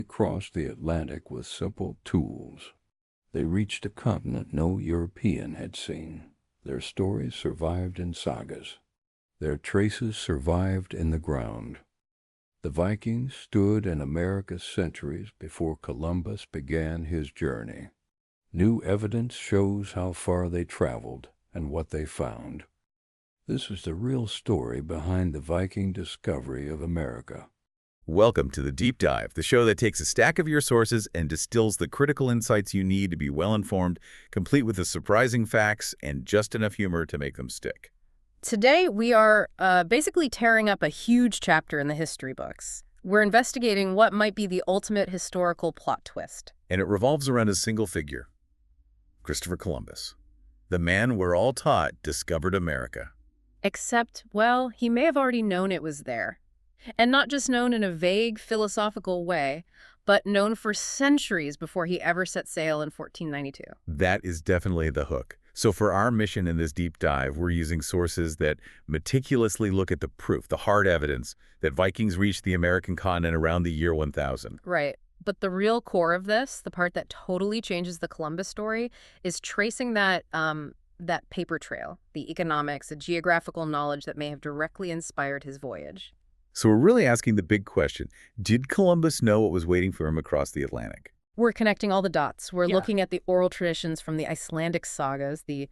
They crossed the Atlantic with simple tools. They reached a continent no European had seen. Their stories survived in sagas. Their traces survived in the ground. The Vikings stood in America centuries before Columbus began his journey. New evidence shows how far they traveled and what they found. This is the real story behind the Viking discovery of America. Welcome to the Deep Dive, the show that takes a stack of your sources and distills the critical insights you need to be well-informed, complete with the surprising facts and just enough humor to make them stick. Today, we are basically tearing up a huge chapter in the history books. We're investigating what might be the ultimate historical plot twist. And it revolves around a single figure, Christopher Columbus. The man we're all taught discovered America. Except, well, he may have already known it was there. And not just known in a vague, philosophical way, but known for centuries before he ever set sail in 1492. That is definitely the hook. So for our mission in this deep dive, we're using sources that meticulously look at the proof, the hard evidence, that Vikings reached the American continent around the year 1000. Right. But the real core of this, the part that totally changes the Columbus story, is tracing that paper trail, the economics, the geographical knowledge that may have directly inspired his voyage. So we're really asking the big question, did Columbus know what was waiting for him across the Atlantic? We're connecting all the dots. We're looking at the oral traditions from the Icelandic sagas, the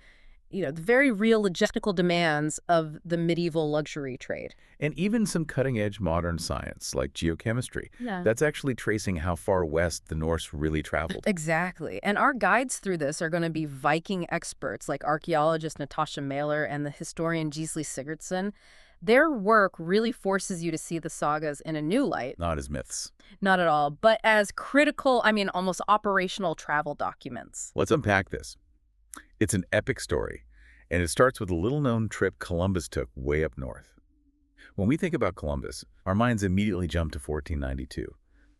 very real logistical demands of the medieval luxury trade. And even some cutting-edge modern science, like geochemistry. Yeah. That's actually tracing how far west the Norse really traveled. Exactly. And our guides through this are going to be Viking experts like archaeologist Natasha Mailer and the historian Gisli Sigurdsson. Their work really forces you to see the sagas in a new light. Not as myths. Not at all, but as critical, almost operational travel documents. Let's unpack this. It's an epic story, and it starts with a little-known trip Columbus took way up north. When we think about Columbus, our minds immediately jump to 1492.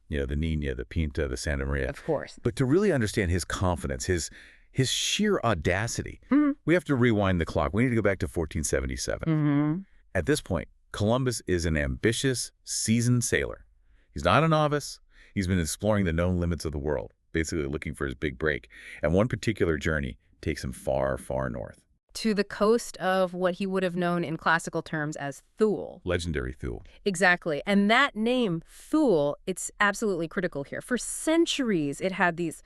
The Nina, the Pinta, the Santa Maria. Of course. But to really understand his confidence, his sheer audacity, we have to rewind the clock. We need to go back to 1477. At this point, Columbus is an ambitious, seasoned sailor. He's not a novice. He's been exploring the known limits of the world, basically looking for his big break. And one particular journey takes him far, far north. To the coast of what he would have known in classical terms as Thule. Legendary Thule. Exactly. And that name, Thule, it's absolutely critical here. For centuries, it had these,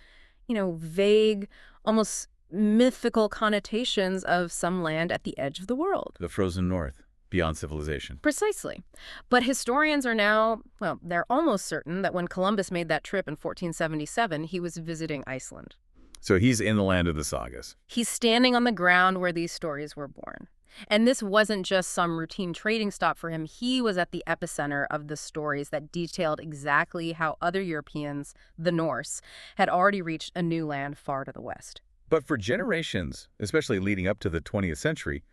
vague, almost mythical connotations of some land at the edge of the world. The frozen north. Beyond civilization. Precisely. But historians are now, they're almost certain that when Columbus made that trip in 1477, he was visiting Iceland. So he's in the land of the sagas. He's standing on the ground where these stories were born. And this wasn't just some routine trading stop for him. He was at the epicenter of the stories that detailed exactly how other Europeans, the Norse, had already reached a new land far to the west. But for generations, especially leading up to the 20th century,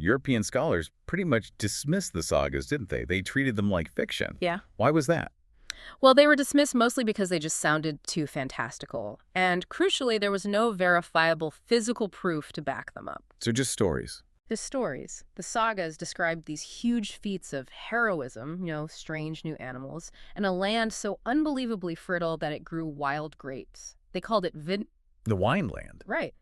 European scholars pretty much dismissed the sagas, didn't they? They treated them like fiction. Yeah. Why was that? Well, they were dismissed mostly because they just sounded too fantastical. And crucially, there was no verifiable physical proof to back them up. So just stories. The stories. The sagas described these huge feats of heroism, strange new animals, and a land so unbelievably fertile that it grew wild grapes. They called it The wine land. Right.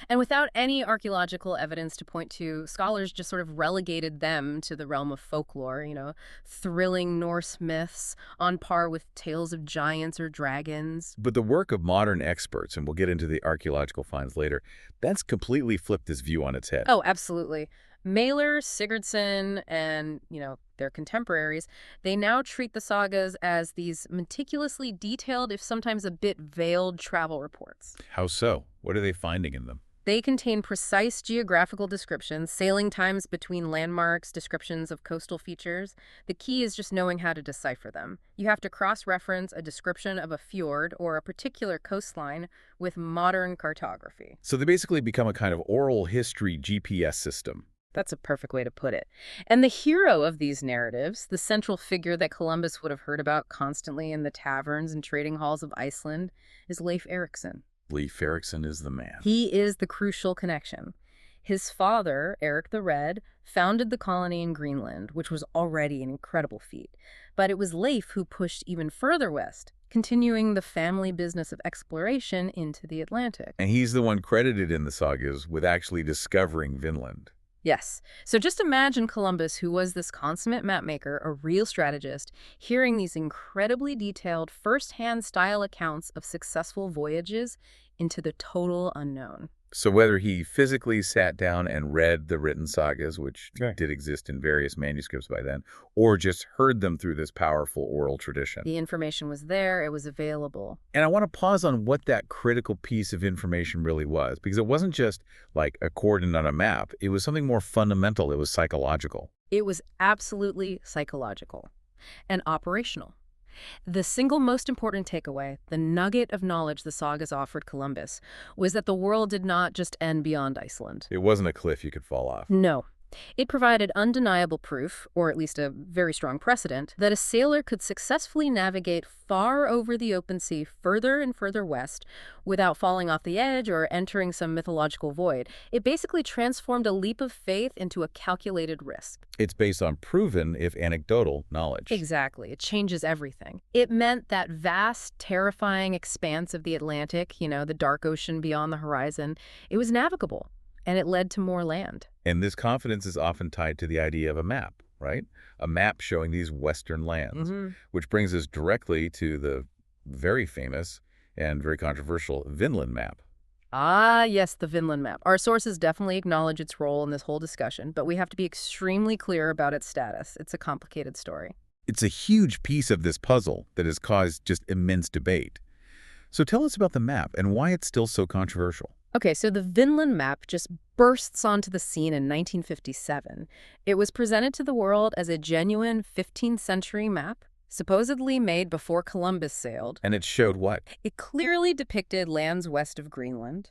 And without any archaeological evidence to point to, scholars just sort of relegated them to the realm of folklore, thrilling Norse myths on par with tales of giants or dragons. But the work of modern experts, and we'll get into the archaeological finds later, that's completely flipped this view on its head. Oh, absolutely. Mailer, Sigurdsson, and, their contemporaries, they now treat the sagas as these meticulously detailed, if sometimes a bit veiled, travel reports. How so? What are they finding in them? They contain precise geographical descriptions, sailing times between landmarks, descriptions of coastal features. The key is just knowing how to decipher them. You have to cross-reference a description of a fjord or a particular coastline with modern cartography. So they basically become a kind of oral history GPS system. That's a perfect way to put it. And the hero of these narratives, the central figure that Columbus would have heard about constantly in the taverns and trading halls of Iceland, is Leif Eriksson. Leif Eriksson is the man. He is the crucial connection. His father, Eric the Red, founded the colony in Greenland, which was already an incredible feat. But it was Leif who pushed even further west, continuing the family business of exploration into the Atlantic. And he's the one credited in the sagas with actually discovering Vinland. Yes. So just imagine Columbus, who was this consummate mapmaker, a real strategist, hearing these incredibly detailed first-hand style accounts of successful voyages into the total unknown. So whether he physically sat down and read the written sagas, which Right. did exist in various manuscripts by then, or just heard them through this powerful oral tradition. The information was there, it was available. And I want to pause on what that critical piece of information really was, because it wasn't just like a coordinate on a map. It was something more fundamental. It was psychological. It was absolutely psychological and operational. The single most important takeaway, the nugget of knowledge the sagas offered Columbus, was that the world did not just end beyond Iceland. It wasn't a cliff you could fall off. No. It provided undeniable proof, or at least a very strong precedent, that a sailor could successfully navigate far over the open sea further and further west without falling off the edge or entering some mythological void. It basically transformed a leap of faith into a calculated risk. It's based on proven, if anecdotal, knowledge. Exactly. It changes everything. It meant that vast, terrifying expanse of the Atlantic, the dark ocean beyond the horizon, it was navigable, and it led to more land. And this confidence is often tied to the idea of a map, right? A map showing these Western lands, which brings us directly to the very famous and very controversial Vinland map. Ah, yes, the Vinland map. Our sources definitely acknowledge its role in this whole discussion, but we have to be extremely clear about its status. It's a complicated story. It's a huge piece of this puzzle that has caused just immense debate. So tell us about the map and why it's still so controversial. Okay, so the Vinland map just bursts onto the scene in 1957. It was presented to the world as a genuine 15th century map, supposedly made before Columbus sailed. And it showed what? It clearly depicted lands west of Greenland,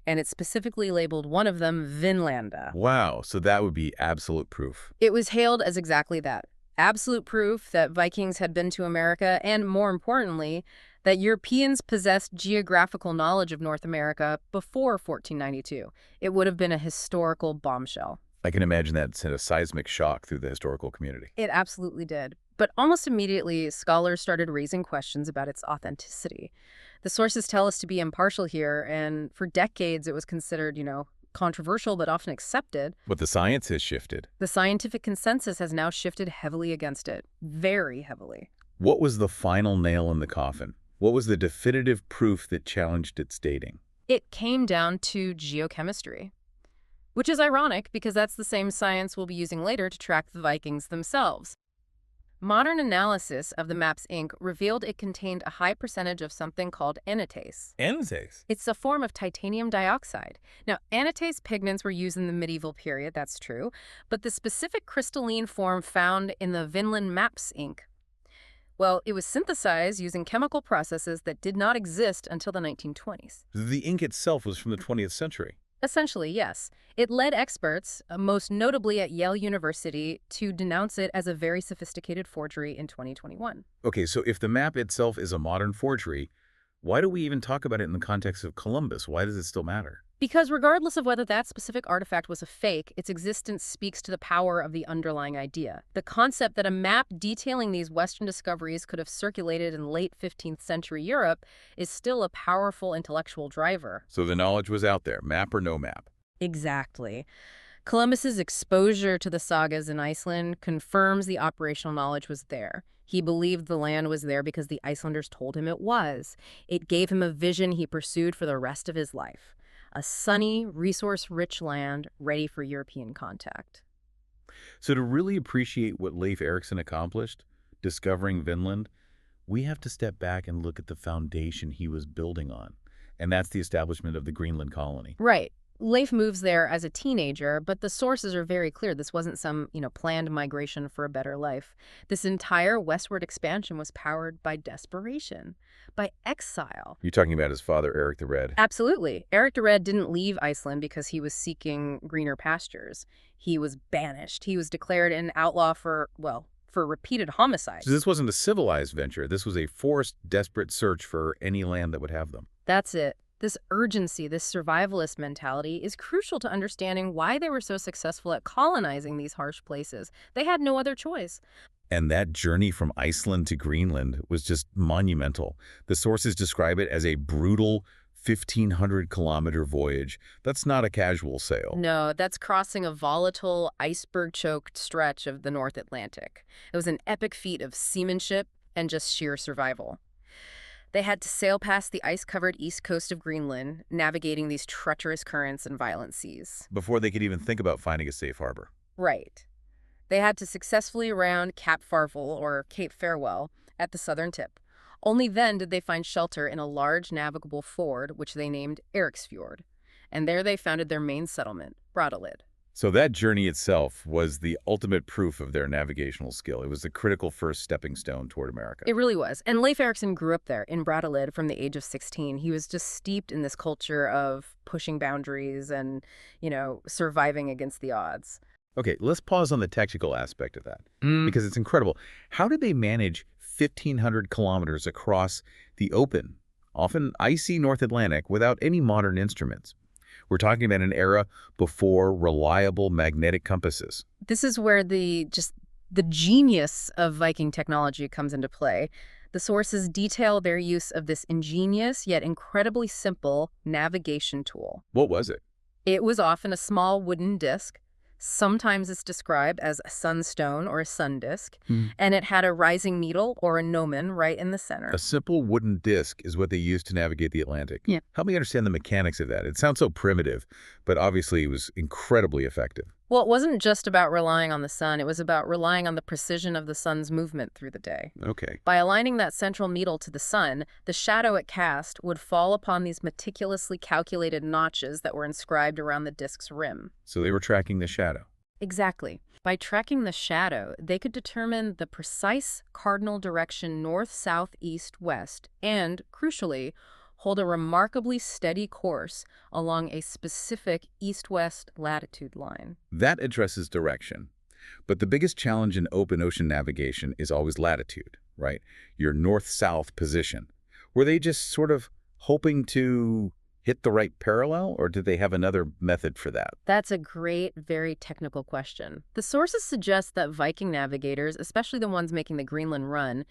and it specifically labeled one of them Vinland. Wow, so that would be absolute proof. It was hailed as exactly that. Absolute proof that Vikings had been to America, and more importantly, that Europeans possessed geographical knowledge of North America before 1492. It would have been a historical bombshell. I can imagine that sent a seismic shock through the historical community. It absolutely did. But almost immediately, scholars started raising questions about its authenticity. The sources tell us to be impartial here, and for decades it was considered, controversial but often accepted. But the science has shifted. The scientific consensus has now shifted heavily against it. Very heavily. What was the final nail in the coffin? What was the definitive proof that challenged its dating? It came down to geochemistry, which is ironic because that's the same science we'll be using later to track the Vikings themselves. Modern analysis of the map's ink revealed it contained a high percentage of something called anatase. Anatase? It's a form of titanium dioxide. Now, anatase pigments were used in the medieval period, that's true, but the specific crystalline form found in the Vinland map's ink, well, it was synthesized using chemical processes that did not exist until the 1920s. The ink itself was from the 20th century. Essentially, yes. It led experts, most notably at Yale University, to denounce it as a very sophisticated forgery in 2021. Okay, so if the map itself is a modern forgery, why do we even talk about it in the context of Columbus? Why does it still matter? Because regardless of whether that specific artifact was a fake, its existence speaks to the power of the underlying idea. The concept that a map detailing these Western discoveries could have circulated in late 15th century Europe is still a powerful intellectual driver. So the knowledge was out there, map or no map. Exactly. Columbus's exposure to the sagas in Iceland confirms the operational knowledge was there. He believed the land was there because the Icelanders told him it was. It gave him a vision he pursued for the rest of his life. A sunny, resource-rich land ready for European contact. So to really appreciate what Leif Eriksson accomplished, discovering Vinland, we have to step back and look at the foundation he was building on. And that's the establishment of the Greenland colony. Right. Leif moves there as a teenager, but the sources are very clear. This wasn't some, planned migration for a better life. This entire westward expansion was powered by desperation, by exile. You're talking about his father, Eric the Red. Absolutely. Eric the Red didn't leave Iceland because he was seeking greener pastures. He was banished. He was declared an outlaw for repeated homicides. So this wasn't a civilized venture. This was a forced, desperate search for any land that would have them. That's it. This urgency, this survivalist mentality is crucial to understanding why they were so successful at colonizing these harsh places. They had no other choice. And that journey from Iceland to Greenland was just monumental. The sources describe it as a brutal 1,500-kilometer voyage. That's not a casual sail. No, that's crossing a volatile, iceberg-choked stretch of the North Atlantic. It was an epic feat of seamanship and just sheer survival. They had to sail past the ice-covered east coast of Greenland, navigating these treacherous currents and violent seas. Before they could even think about finding a safe harbor. Right. They had to successfully round Cap Farvel, or Cape Farewell, at the southern tip. Only then did they find shelter in a large navigable ford, which they named Eriksfjord. And there they founded their main settlement, Brattahlid. So that journey itself was the ultimate proof of their navigational skill. It was the critical first stepping stone toward America. It really was. And Leif Eriksson grew up there in Brattahlid from the age of 16. He was just steeped in this culture of pushing boundaries and, surviving against the odds. Okay, let's pause on the technical aspect of that, because it's incredible. How did they manage 1,500 kilometers across the open, often icy North Atlantic without any modern instruments? We're talking about an era before reliable magnetic compasses. This is where the genius of Viking technology comes into play. The sources detail their use of this ingenious yet incredibly simple navigation tool. What was it? It was often a small wooden disc. Sometimes it's described as a sunstone or a sun disk, and it had a rising needle or a gnomon right in the center. A simple wooden disc is what they used to navigate the Atlantic. Yeah. Help me understand the mechanics of that. It sounds so primitive, but obviously it was incredibly effective. Well, it wasn't just about relying on the sun. It was about relying on the precision of the sun's movement through the day. Okay. By aligning that central needle to the sun, the shadow it cast would fall upon these meticulously calculated notches that were inscribed around the disk's rim. So they were tracking the shadow. Exactly. By tracking the shadow, they could determine the precise cardinal direction north, south, east, west, and, crucially, hold a remarkably steady course along a specific east-west latitude line. That addresses direction. But the biggest challenge in open ocean navigation is always latitude, right? Your north-south position. Were they just sort of hoping to hit the right parallel, or did they have another method for that? That's a great, very technical question. The sources suggest that Viking navigators, especially the ones making the Greenland run,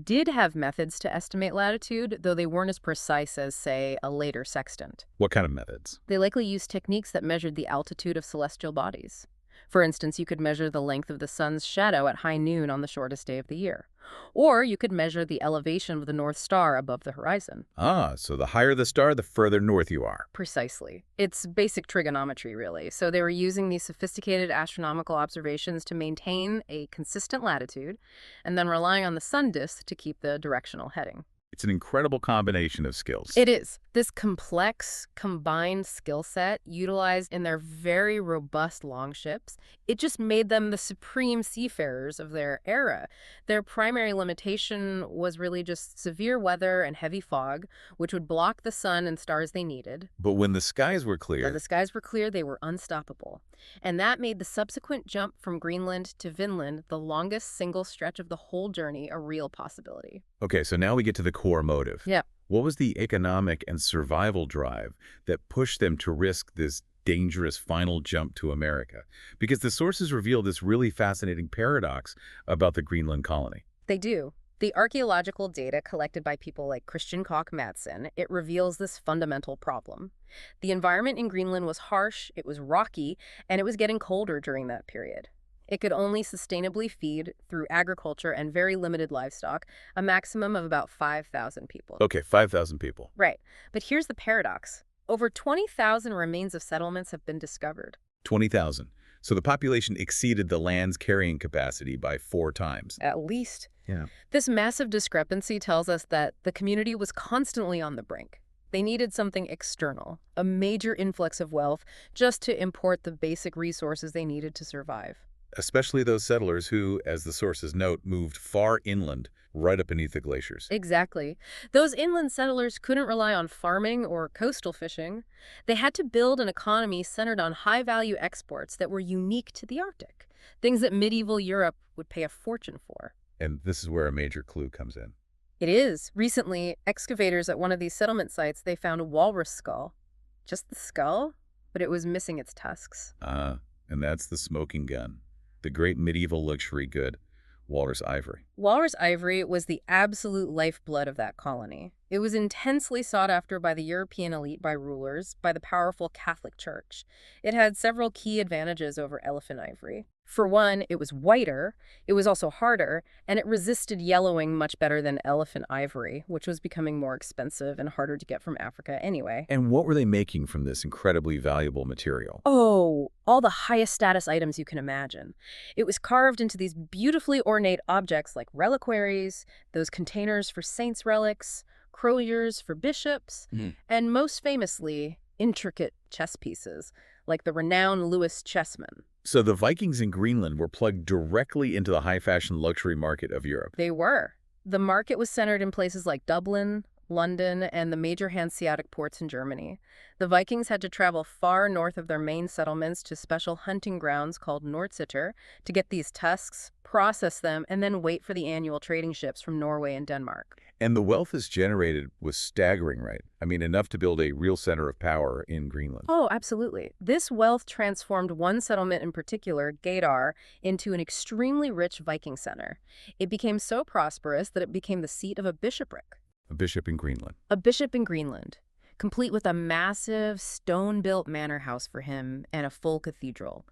did have methods to estimate latitude, though they weren't as precise as, say, a later sextant. What kind of methods? They likely used techniques that measured the altitude of celestial bodies. For instance, you could measure the length of the sun's shadow at high noon on the shortest day of the year. Or you could measure the elevation of the North Star above the horizon. Ah, so the higher the star, the further north you are. Precisely. It's basic trigonometry, really. So they were using these sophisticated astronomical observations to maintain a consistent latitude, and then relying on the sun disk to keep the directional heading. It's an incredible combination of skills. It is. This complex, combined skill set utilized in their very robust longships, it just made them the supreme seafarers of their era. Their primary limitation was really just severe weather and heavy fog, which would block the sun and stars they needed. But when the skies were clear... When the skies were clear, they were unstoppable. And that made the subsequent jump from Greenland to Vinland, the longest single stretch of the whole journey, a real possibility. Okay, so now we get to the core motive. Yeah. What was the economic and survival drive that pushed them to risk this dangerous final jump to America? Because the sources reveal this really fascinating paradox about the Greenland colony. They do. The archaeological data collected by people like Christian Koch Madsen, it reveals this fundamental problem. The environment in Greenland was harsh, it was rocky, and it was getting colder during that period. It could only sustainably feed, through agriculture and very limited livestock, a maximum of about 5,000 people. Okay, 5,000 people. Right. But here's the paradox. Over 20,000 remains of settlements have been discovered. 20,000. So the population exceeded the land's carrying capacity by 4 times. At least. Yeah. This massive discrepancy tells us that the community was constantly on the brink. They needed something external, a major influx of wealth, just to import the basic resources they needed to survive. Especially those settlers who, as the sources note, moved far inland, right up beneath the glaciers. Exactly. Those inland settlers couldn't rely on farming or coastal fishing. They had to build an economy centered on high-value exports that were unique to the Arctic, things that medieval Europe would pay a fortune for. And this is where a major clue comes in. It is. Recently, excavators at one of these settlement sites, they found a walrus skull. Just the skull, but it was missing its tusks. And that's the smoking gun. The great medieval luxury good. walrus ivory. Walrus ivory was the absolute lifeblood of that colony. It was intensely sought after by the European elite, by rulers, by the powerful Catholic Church. It had several key advantages over elephant ivory. For one, it was whiter, it was also harder, and it resisted yellowing much better than elephant ivory, which was becoming more expensive and harder to get from Africa anyway. And what were they making from this incredibly valuable material? Oh, all the highest status items you can imagine. It was carved into these beautifully ornate objects like reliquaries, those containers for saints' relics, crosiers for bishops, and most famously, intricate chess pieces, like the renowned Louis chessman. So the Vikings in Greenland were plugged directly into the high-fashion luxury market of Europe. They were. The market was centered in places like Dublin, London, and the major Hanseatic ports in Germany. The Vikings had to travel far north of their main settlements to special hunting grounds called Nordsitter to get these tusks, process them, and then wait for the annual trading ships from Norway and Denmark. And the wealth is generated was staggering, right? I mean, enough to build a real center of power in Greenland. Oh, absolutely. This wealth transformed one settlement in particular, Geidar, into an extremely rich Viking center. It became so prosperous that it became the seat of a bishopric. A bishop in Greenland. A bishop in Greenland, complete with a massive stone-built manor house for him and a full cathedral.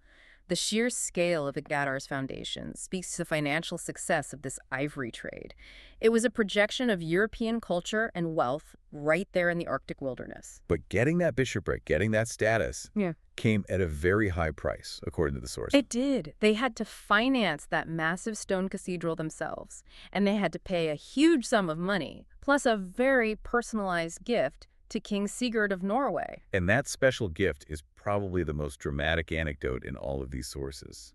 The sheer scale of the Geidar's foundation speaks to the financial success of this ivory trade. It was a projection of European culture and wealth right there in the Arctic wilderness. But getting that bishopric, getting that status, came at a very high price, according to the source. It did. They had to finance that massive stone cathedral themselves, and they had to pay a huge sum of money, plus a very personalized gift to King Sigurd of Norway. And that special gift is probably the most dramatic anecdote in all of these sources.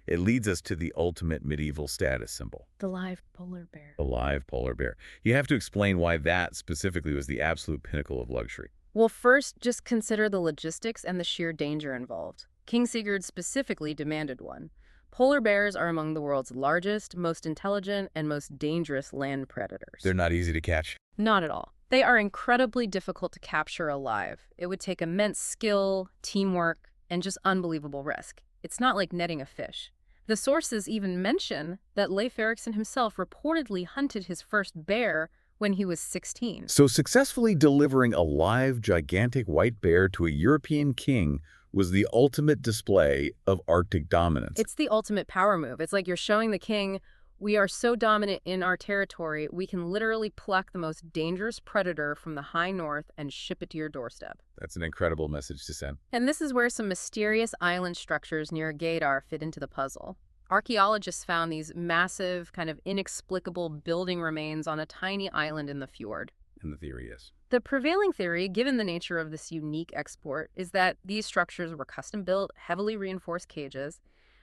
It leads us to the ultimate medieval status symbol. The live polar bear. The live polar bear. You have to explain why that specifically was the absolute pinnacle of luxury. Well, first, just consider the logistics and the sheer danger involved. King Sigurd specifically demanded one. Polar bears are among the world's largest, most intelligent, and most dangerous land predators. They're not easy to catch. Not at all. They are incredibly difficult to capture alive. It would take immense skill, teamwork, and just unbelievable risk. It's not like netting a fish. The sources even mention that Leif Eriksson himself reportedly hunted his first bear when he was 16. So successfully delivering a live, gigantic white bear to a European king was the ultimate display of Arctic dominance. It's the ultimate power move. It's like you're showing the king, we are so dominant in our territory, we can literally pluck the most dangerous predator from the high north and ship it to your doorstep. That's an incredible message to send. And this is where some mysterious island structures near Geidar fit into the puzzle. Archaeologists found these massive, kind of inexplicable building remains on a tiny island in the fjord. And the theory is? The prevailing theory, given the nature of this unique export, is that these structures were custom-built, heavily reinforced cages,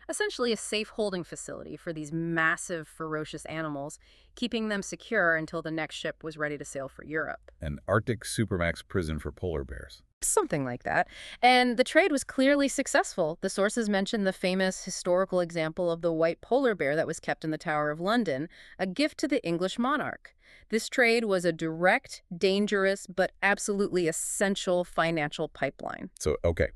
essentially a safe holding facility for these massive, ferocious animals, keeping them secure until the next ship was ready to sail for Europe. An Arctic supermax prison for polar bears. Something like that. And the trade was clearly successful. The sources mention the famous historical example of the white polar bear that was kept in the Tower of London, a gift to the English monarch. This trade was a direct, dangerous, but absolutely essential financial pipeline. So, okay.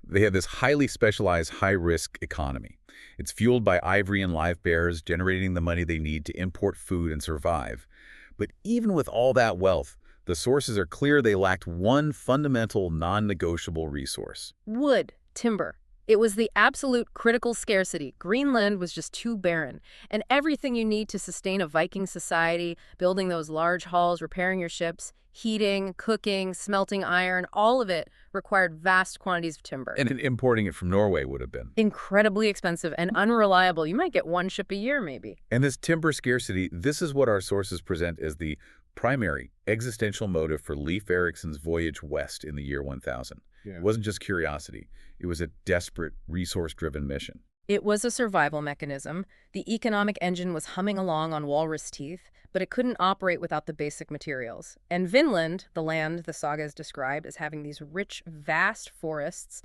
They have this highly specialized, high-risk economy. It's fueled by ivory and live bears, generating the money they need to import food and survive. But even with all that wealth, the sources are clear they lacked one fundamental, non-negotiable resource. Wood, timber. It was the absolute critical scarcity. Greenland was just too barren. And everything you need to sustain a Viking society, building those large halls, repairing your ships, heating, cooking, smelting iron, all of it required vast quantities of timber. And importing it from Norway would have been incredibly expensive and unreliable. You might get one ship a year, maybe. And this timber scarcity, this is what our sources present as the primary existential motive for Leif Eriksson's voyage west in the year 1000. Yeah. It wasn't just curiosity. It was a desperate, resource-driven mission. It was a survival mechanism. The economic engine was humming along on walrus teeth, but it couldn't operate without the basic materials. And Vinland, the land the sagas described as having these rich, vast forests,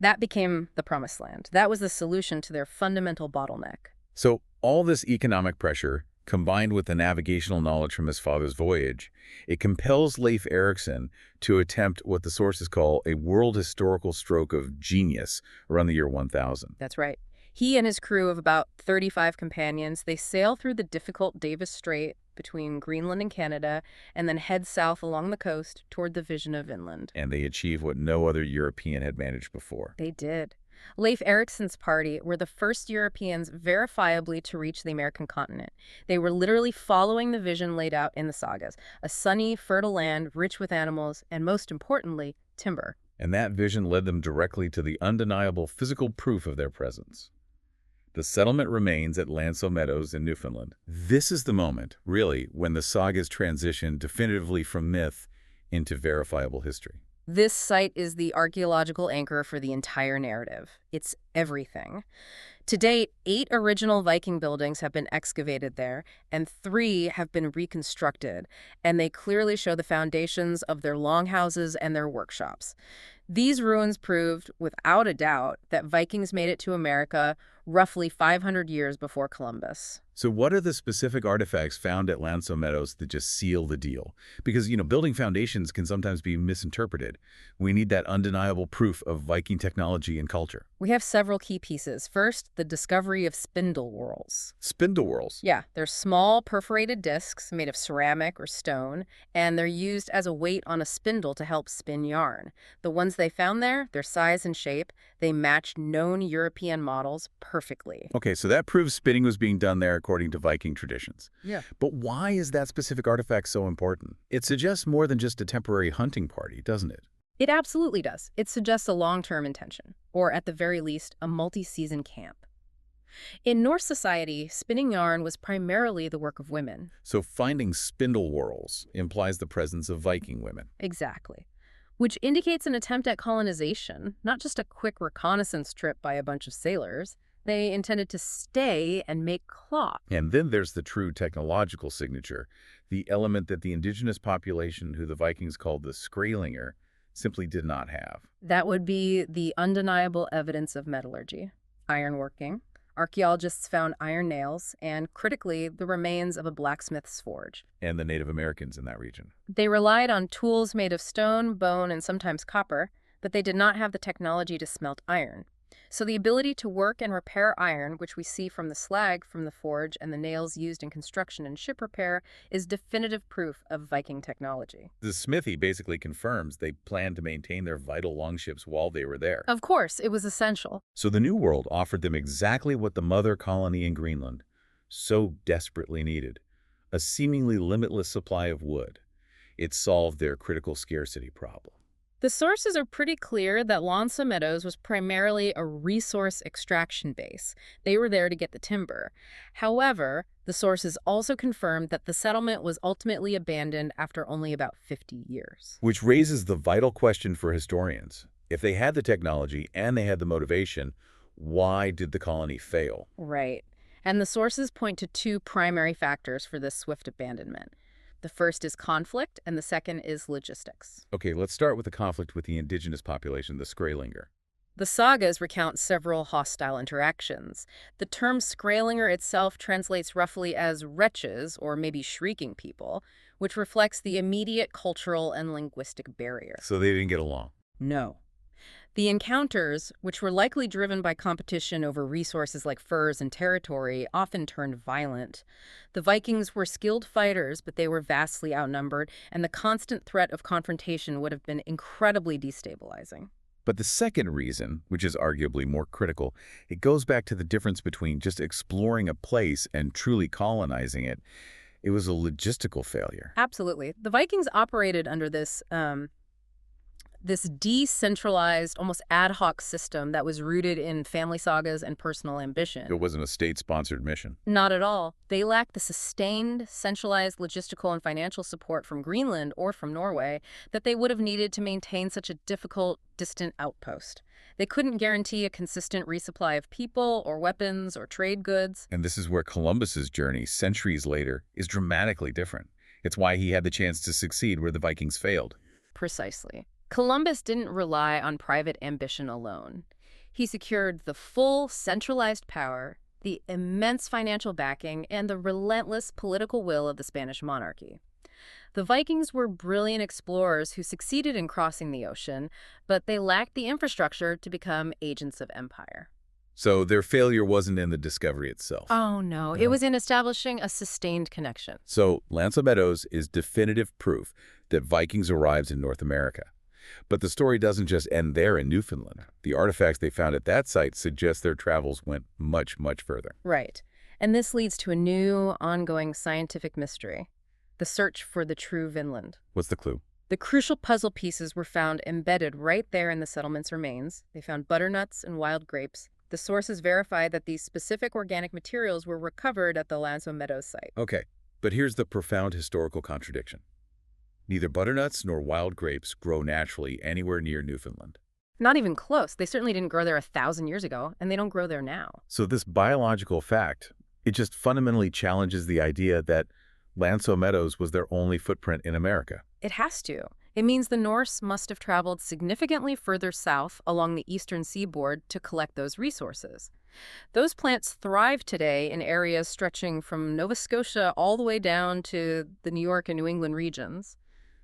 that became the promised land. That was the solution to their fundamental bottleneck. So all this economic pressure, combined with the navigational knowledge from his father's voyage, it compels Leif Eriksson to attempt what the sources call a world historical stroke of genius around the year 1000. That's right. He and his crew of about 35 companions, they sail through the difficult Davis Strait between Greenland and Canada and then head south along the coast toward the vision of Vinland. And they achieve what no other European had managed before. They did. Leif Eriksson's party were the first Europeans verifiably to reach the American continent. They were literally following the vision laid out in the sagas, a sunny, fertile land rich with animals and, most importantly, timber. And that vision led them directly to the undeniable physical proof of their presence. The settlement remains at Lanso Meadows in Newfoundland. This is the moment, really, when the sagas transition definitively from myth into verifiable history. This site is the archaeological anchor for the entire narrative. It's everything. To date, 8 original Viking buildings have been excavated there, and 3 have been reconstructed, and they clearly show the foundations of their longhouses and their workshops. These ruins proved, without a doubt, that Vikings made it to America roughly 500 years before Columbus. So what are the specific artifacts found at Lanso Meadows that just seal the deal? Because, building foundations can sometimes be misinterpreted. We need that undeniable proof of Viking technology and culture. We have several key pieces. First, the discovery of spindle whorls. Spindle whorls? Yeah, they're small perforated discs made of ceramic or stone, and they're used as a weight on a spindle to help spin yarn. The ones they found there, their size and shape, they matched known European models perfectly. Okay, so that proves spinning was being done there according to Viking traditions. Yeah. But why is that specific artifact so important? It suggests more than just a temporary hunting party, doesn't it? It absolutely does. It suggests a long-term intention, or at the very least, a multi-season camp. In Norse society, spinning yarn was primarily the work of women. So finding spindle whorls implies the presence of Viking women. Exactly. Which indicates an attempt at colonization, not just a quick reconnaissance trip by a bunch of sailors. They intended to stay and make cloth. And then there's the true technological signature, the element that the indigenous population, who the Vikings called the Skrelinger, simply did not have. That would be the undeniable evidence of metallurgy, ironworking. Archaeologists found iron nails and, critically, the remains of a blacksmith's forge. And the Native Americans in that region. They relied on tools made of stone, bone, and sometimes copper, but they did not have the technology to smelt iron. So the ability to work and repair iron, which we see from the slag from the forge and the nails used in construction and ship repair, is definitive proof of Viking technology. The smithy basically confirms they planned to maintain their vital longships while they were there. Of course, it was essential. So the New World offered them exactly what the mother colony in Greenland so desperately needed, a seemingly limitless supply of wood. It solved their critical scarcity problem. The sources are pretty clear that Lanso Meadows was primarily a resource extraction base. They were there to get the timber. However, the sources also confirmed that the settlement was ultimately abandoned after only about 50 years. Which raises the vital question for historians. If they had the technology and they had the motivation, why did the colony fail? Right. And the sources point to 2 primary factors for this swift abandonment. The first is conflict, and the second is logistics. Okay, let's start with the conflict with the indigenous population, the Skrelinger. The sagas recount several hostile interactions. The term Skrelinger itself translates roughly as wretches, or maybe shrieking people, which reflects the immediate cultural and linguistic barrier. So they didn't get along. No. The encounters, which were likely driven by competition over resources like furs and territory, often turned violent. The Vikings were skilled fighters, but they were vastly outnumbered, and the constant threat of confrontation would have been incredibly destabilizing. But the second reason, which is arguably more critical, it goes back to the difference between just exploring a place and truly colonizing it. It was a logistical failure. Absolutely. The Vikings operated under this decentralized, almost ad hoc system that was rooted in family sagas and personal ambition. It wasn't a state-sponsored mission. Not at all. They lacked the sustained, centralized logistical and financial support from Greenland or from Norway that they would have needed to maintain such a difficult, distant outpost. They couldn't guarantee a consistent resupply of people or weapons or trade goods. And this is where Columbus's journey, centuries later, is dramatically different. It's why he had the chance to succeed where the Vikings failed. Precisely. Columbus didn't rely on private ambition alone. He secured the full centralized power, the immense financial backing, and the relentless political will of the Spanish monarchy. The Vikings were brilliant explorers who succeeded in crossing the ocean, but they lacked the infrastructure to become agents of empire. So their failure wasn't in the discovery itself. Oh, no. It was in establishing a sustained connection. So Lanzo Meadows is definitive proof that Vikings arrived in North America. But the story doesn't just end there in Newfoundland. The artifacts they found at that site suggest their travels went much, much further. Right. And this leads to a new, ongoing scientific mystery. The search for the true Vinland. What's the clue? The crucial puzzle pieces were found embedded right there in the settlement's remains. They found butternuts and wild grapes. The sources verified that these specific organic materials were recovered at the Lanzo Meadows site. Okay, but here's the profound historical contradiction. Neither butternuts nor wild grapes grow naturally anywhere near Newfoundland. Not even close. They certainly didn't grow there 1,000 years ago, and they don't grow there now. So this biological fact, it just fundamentally challenges the idea that Lanzo Meadows was their only footprint in America. It has to. It means the Norse must have traveled significantly further south along the eastern seaboard to collect those resources. Those plants thrive today in areas stretching from Nova Scotia all the way down to the New York and New England regions.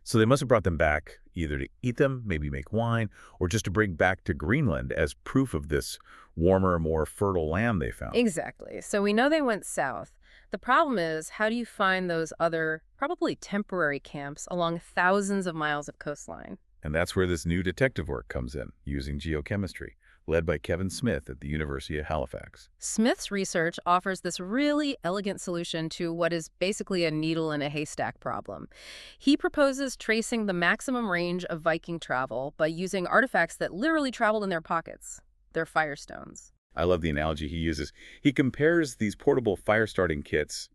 So they must have brought them back either to eat them, maybe make wine, or just to bring back to Greenland as proof of this warmer, more fertile land they found. Exactly. So we know they went south. The problem is, how do you find those other, probably temporary camps along thousands of miles of coastline? And that's where this new detective work comes in, using geochemistry, led by Kevin Smith at the University of Halifax. Smith's research offers this really elegant solution to what is basically a needle in a haystack problem. He proposes tracing the maximum range of Viking travel by using artifacts that literally traveled in their pockets, their firestones. I love the analogy he uses. He compares these portable fire-starting kits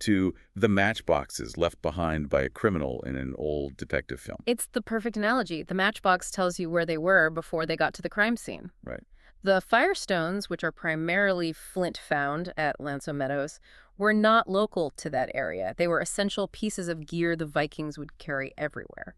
to the matchboxes left behind by a criminal in an old detective film. It's the perfect analogy. The matchbox tells you where they were before they got to the crime scene. Right. The firestones, which are primarily flint found at Lanzo Meadows, were not local to that area. They were essential pieces of gear the Vikings would carry everywhere.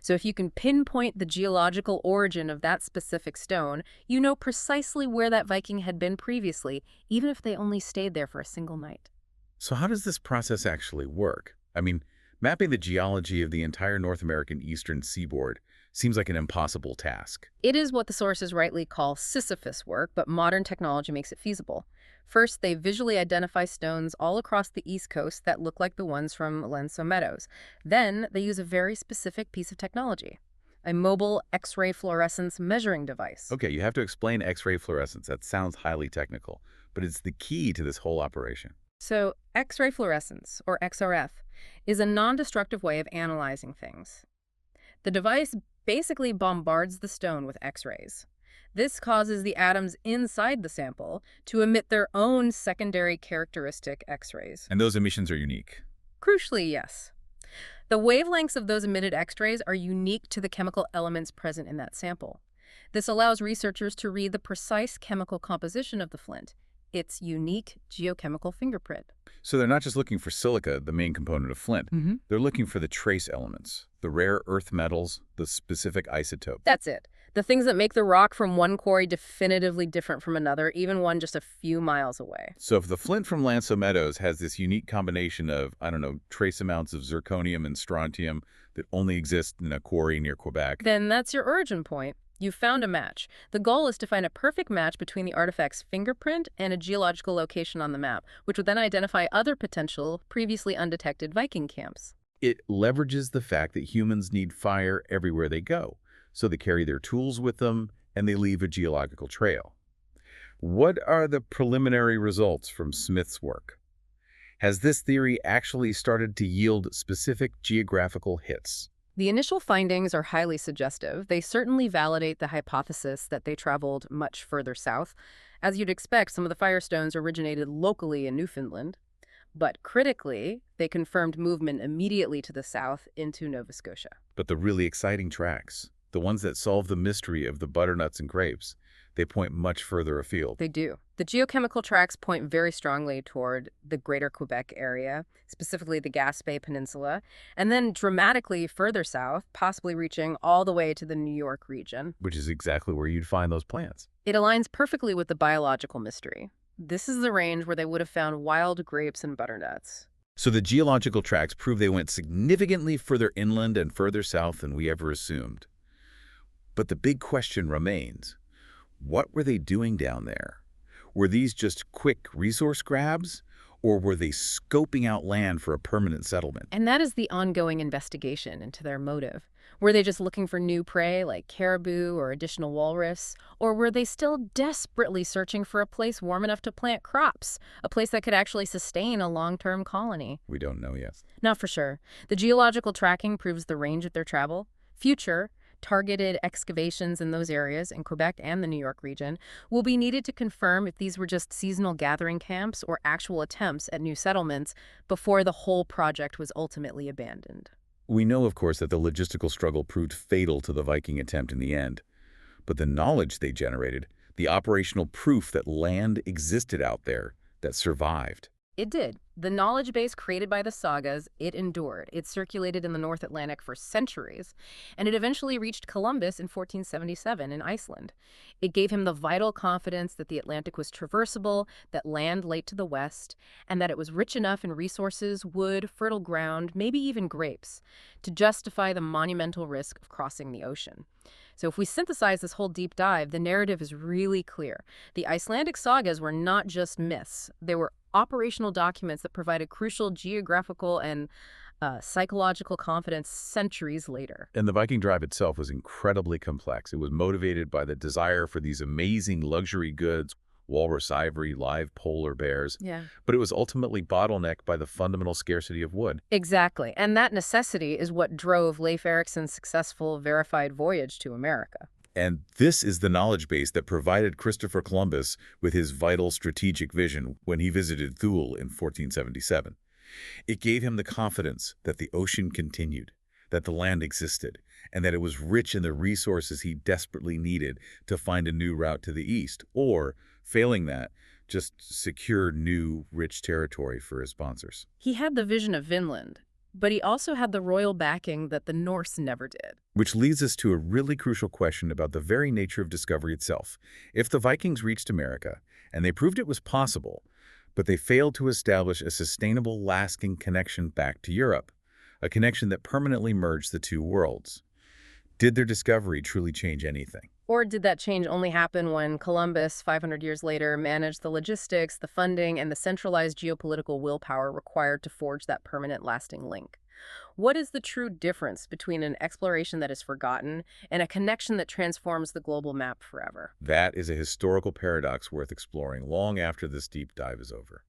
So if you can pinpoint the geological origin of that specific stone, you know precisely where that Viking had been previously, even if they only stayed there for a single night. So how does this process actually work? I mean, mapping the geology of the entire North American eastern seaboard seems like an impossible task. It is what the sources rightly call Sisyphus work, but modern technology makes it feasible. First, they visually identify stones all across the East Coast that look like the ones from Lanzo Meadows. Then, they use a very specific piece of technology, a mobile X-ray fluorescence measuring device. Okay, you have to explain X-ray fluorescence. That sounds highly technical, but it's the key to this whole operation. So, X-ray fluorescence, or XRF, is a non-destructive way of analyzing things. The device basically bombards the stone with X-rays. This causes the atoms inside the sample to emit their own secondary characteristic X-rays. And those emissions are unique. Crucially, yes. The wavelengths of those emitted X-rays are unique to the chemical elements present in that sample. This allows researchers to read the precise chemical composition of the flint, its unique geochemical fingerprint. So they're not just looking for silica, the main component of flint. They're looking for the trace elements, the rare earth metals, the specific isotope. That's it. The things that make the rock from one quarry definitively different from another, even one just a few miles away. So if the flint from Lanzo Meadows has this unique combination of, I don't know, trace amounts of zirconium and strontium that only exist in a quarry near Quebec, then that's your origin point. You've found a match. The goal is to find a perfect match between the artifact's fingerprint and a geological location on the map, which would then identify other potential, previously undetected Viking camps. it leverages the fact that humans need fire everywhere they go. So they carry their tools with them, and they leave a geological trail. What are the preliminary results from Smith's work? Has this theory actually started to yield specific geographical hits? The initial findings are highly suggestive. They certainly validate the hypothesis that they traveled much further south. As you'd expect, some of the firestones originated locally in Newfoundland. But critically, they confirmed movement immediately to the south into Nova Scotia. But the really exciting tracks, the ones that solve the mystery of the butternuts and grapes, they point much further afield. They do. The geochemical tracks point very strongly toward the greater Quebec area, specifically the Gaspé Peninsula, and then dramatically further south, possibly reaching all the way to the New York region. Which is exactly where you'd find those plants. It aligns perfectly with the biological mystery. This is the range where they would have found wild grapes and butternuts. So the geological tracks prove they went significantly further inland and further south than we ever assumed. But the big question remains, what were they doing down there? Were these just quick resource grabs, or were they scoping out land for a permanent settlement? And that is the ongoing investigation into their motive. Were they just looking for new prey like caribou or additional walrus? Or were they still desperately searching for a place warm enough to plant crops, a place that could actually sustain a long-term colony? We don't know yet. Not for sure. The geological tracking proves the range of their travel. Future, targeted excavations in those areas, in Quebec and the New York region, will be needed to confirm if these were just seasonal gathering camps or actual attempts at new settlements before the whole project was ultimately abandoned. We know, of course, that the logistical struggle proved fatal to the Viking attempt in the end. But the knowledge they generated, the operational proof that land existed out there, that survived. It did. The knowledge base created by the sagas, it endured. It circulated in the North Atlantic for centuries, and it eventually reached Columbus in 1477 in Iceland. It gave him the vital confidence that the Atlantic was traversable, that land lay to the west, and that it was rich enough in resources, wood, fertile ground, maybe even grapes, to justify the monumental risk of crossing the ocean. So if we synthesize this whole deep dive, the narrative is really clear. The Icelandic sagas were not just myths. They were operational documents that provided crucial geographical and psychological confidence centuries later. And the Viking drive itself was incredibly complex. It was motivated by the desire for these amazing luxury goods, walrus ivory, live polar bears. Yeah. But it was ultimately bottlenecked by the fundamental scarcity of wood. Exactly. And that necessity is what drove Leif Eriksson's successful verified voyage to America. And this is the knowledge base that provided Christopher Columbus with his vital strategic vision when he visited Thule in 1477. It gave him the confidence that the ocean continued, that the land existed, and that it was rich in the resources he desperately needed to find a new route to the east, or, failing that, just secure new, rich territory for his sponsors. He had the vision of Vinland, but he also had the royal backing that the Norse never did. Which leads us to a really crucial question about the very nature of discovery itself. If the Vikings reached America, and they proved it was possible, but they failed to establish a sustainable, lasting connection back to Europe, a connection that permanently merged the two worlds, did their discovery truly change anything? Or did that change only happen when Columbus, 500 years later, managed the logistics, the funding, and the centralized geopolitical willpower required to forge that permanent, lasting link? What is the true difference between an exploration that is forgotten and a connection that transforms the global map forever? That is a historical paradox worth exploring long after this deep dive is over.